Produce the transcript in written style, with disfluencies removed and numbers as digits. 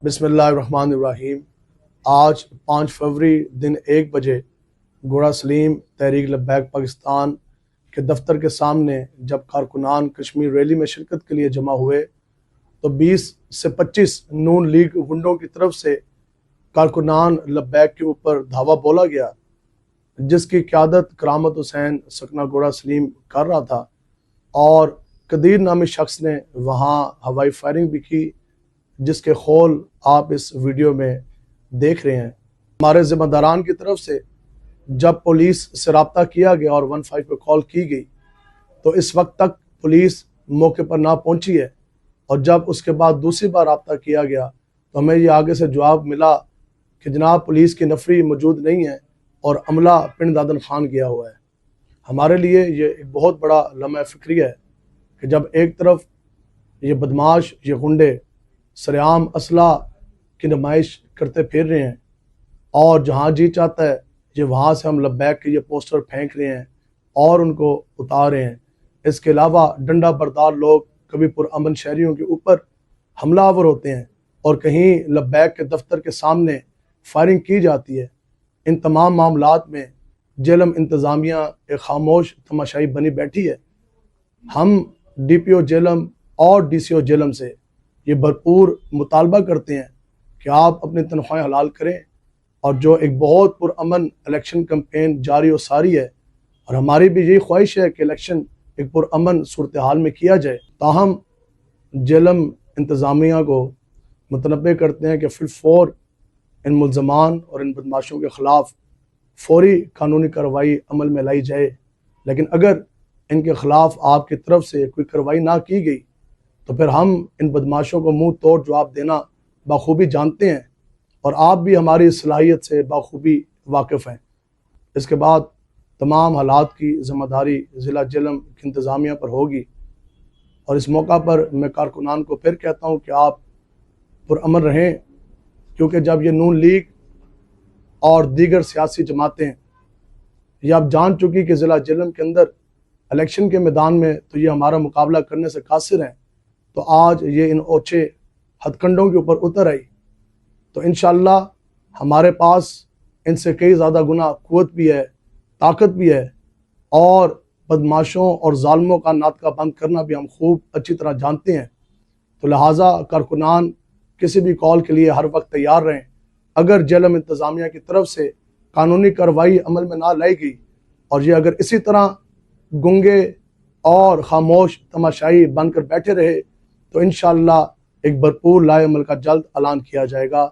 बिस्मिल्लाहिर्रहमानिर्रहीम। आज 5 फरवरी दिन 1 बजे घोड़ा सलीम तहरीक लब्बैक पाकिस्तान के दफ्तर के सामने जब कारकुनान कश्मीर रैली में शिरकत के लिए जमा हुए तो 20 से 25 नून लीग गुंडों की तरफ से कारकुनान लब्बैक के ऊपर धावा बोला गया, जिसकी क़यादत करामत हुसैन सकना घोड़ा सलीम कर रहा था और कदीर नामी शख्स ने वहाँ हवाई फायरिंग भी की, जिसके खोल आप इस वीडियो में देख रहे हैं। हमारे ज़िम्मेदारान की तरफ से जब पुलिस से रब्ता किया गया और 15 पे कॉल की गई तो इस वक्त तक पुलिस मौके पर ना पहुंची है, और जब उसके बाद दूसरी बार रब्ता किया गया तो हमें ये आगे से जवाब मिला कि जनाब पुलिस की नफरी मौजूद नहीं है और अमला पिंड दादन खान गया हुआ है। हमारे लिए ये एक बहुत बड़ा लम्हा फ़िक्री है कि जब एक तरफ ये बदमाश, ये गुंडे सरेआम असला की नुमाइश करते फिर रहे हैं और जहाँ जी चाहता है ये वहाँ से हम लब्बैक के ये पोस्टर फेंक रहे हैं और उनको उतार रहे हैं। इसके अलावा डंडा बरदार लोग कभी पुरअमन शहरियों के ऊपर हमलावर होते हैं और कहीं लब्बैक के दफ्तर के सामने फायरिंग की जाती है। इन तमाम मामलात में जेलम इंतज़ामिया एक खामोश तमाशाई बनी बैठी है। हम DPO जेलम और DCO जेलम से ये भरपूर मुतालबा करते हैं कि आप अपनी तनख्वाहें हलाल करें और जो एक बहुत पुरअमन इलेक्शन कैंपेन जारी और सारी है, और हमारी भी यही ख्वाहिश है कि इलेक्शन एक पुरअमन सूरत हाल में किया जाए। ताहम जेलम इंतज़ामिया को मुतनब्बे करते हैं कि फिलफौर इन मुल्ज़मान और इन बदमाशों के ख़िलाफ़ फौरी कानूनी कार्रवाई अमल में लाई जाए, लेकिन अगर इनके ख़िलाफ़ आपकी तरफ से कोई कार्रवाई ना की गई तो फिर हम इन बदमाशों को मुंह तोड़ जवाब देना बखूबी जानते हैं और आप भी हमारी सलाहियत से बखूबी वाकिफ़ हैं। इसके बाद तमाम हालात की ज़िम्मेदारी ज़िला जेलम की इंतज़ामिया पर होगी और इस मौका पर मैं कारकुनान को फिर कहता हूँ कि आप पुरअमन रहें, क्योंकि जब ये नून लीग और दीगर सियासी जमातें ये अब जान चुकी कि ज़िला जेलम के अंदर इलेक्शन के मैदान में तो ये हमारा मुकाबला करने से कासिर हैं, तो आज ये इन ओछे हथकंडों के ऊपर उतर आई तो इंशाअल्लाह हमारे पास इनसे कई ज़्यादा गुना क़ुव्वत भी है, ताकत भी है, और बदमाशों और ज़ालिमों का नाटका बंद करना भी हम खूब अच्छी तरह जानते हैं। तो लिहाजा कारकुनान किसी भी कॉल के लिए हर वक्त तैयार रहें। अगर जेलम इंतज़ामिया की तरफ से कानूनी कार्रवाई अमल में ना लाई गई और ये अगर इसी तरह गुंगे और खामोश तमाशाई बनकर बैठे रहे तो इंशाअल्लाह एक भरपूर लाए अमल का जल्द ऐलान किया जाएगा।